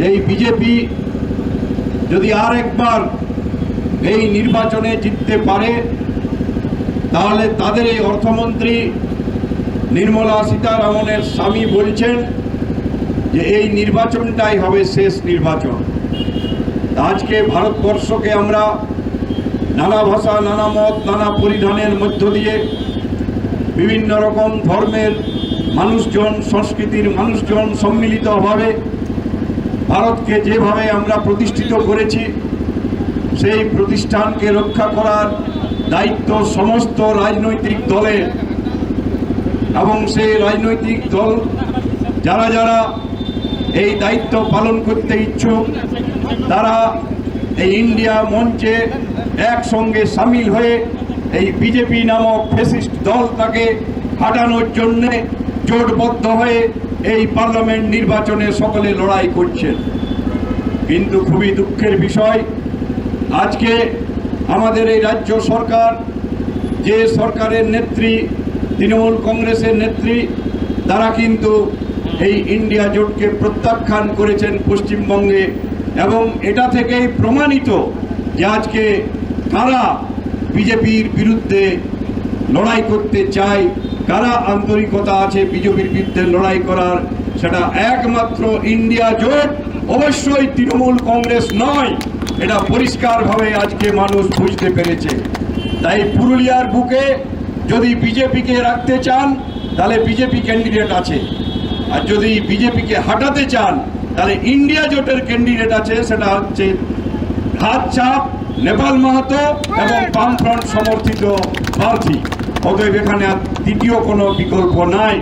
যে এই বিজেপি যদি আর একবার এই নির্বাচনে জিততে পারে তাহলে তাদের এই অর্থমন্ত্রী নির্মলা সীতারামনের স্বামী বলছেন যে এই নির্বাচনটাই হবে শেষ নির্বাচন। আজকে ভারতবর্ষকে আমরা নানা ভাষা, নানা মত, নানা পরিধানের মধ্য দিয়ে বিভিন্ন রকম ধর্মের মানুষজন, সংস্কৃতির মানুষজন সম্মিলিতভাবে ভারতকে যেভাবে আমরা প্রতিষ্ঠিত করেছি সেই প্রতিষ্ঠানকে রক্ষা করার দায়িত্ব সমস্ত রাজনৈতিক দলের, এবং সেই রাজনৈতিক দল যারা যারা এই দায়িত্ব পালন করতে ইচ্ছুক তারা এই ইন্ডিয়া মঞ্চে একসঙ্গে সামিল হয়ে এই বিজেপি নামক ফ্যাসিস্ট দলটাকে হাঁটানোর জন্যে জোটবদ্ধ হয়ে এই পার্লামেন্ট নির্বাচনে সকলে লড়াই করছেন। কিন্তু খুবই দুঃখের বিষয়, আজকে আমাদের এই রাজ্য সরকার, যে সরকারের নেত্রী তৃণমূল কংগ্রেসের নেত্রী, তারা কিন্তু এই ইন্ডিয়া জোটকে প্রত্যাখ্যান করেছেন পশ্চিমবঙ্গে, এবং এটা থেকেই প্রমাণিত যে আজকে কারা বিজেপির বিরুদ্ধে লড়াই করতে চায়, কারা আন্তরিকতা আছে বিজেপির বিরুদ্ধে লড়াই করার, সেটা একমাত্র ইন্ডিয়া জোট, অবশ্যই তৃণমূল কংগ্রেস নয়। এটা পরিষ্কারভাবে আজকে মানুষ বুঝতে পেরেছে। তাই পুরুলিয়ার বুকে যদি বিজেপিকে রাখতে চান তাহলে বিজেপি ক্যান্ডিডেট আছে, আর যদি বিজেপিকে হাঁটাতে চান তাহলে ইন্ডিয়া জোটের ক্যান্ডিডেট আছে, সেটা হচ্ছে হাত চাপ, নেপাল মাহাতো এবং বামফ্রন্ট সমর্থিত প্রার্থী। অতএব এখানে দ্বিতীয় কোনো বিকল্প নাই।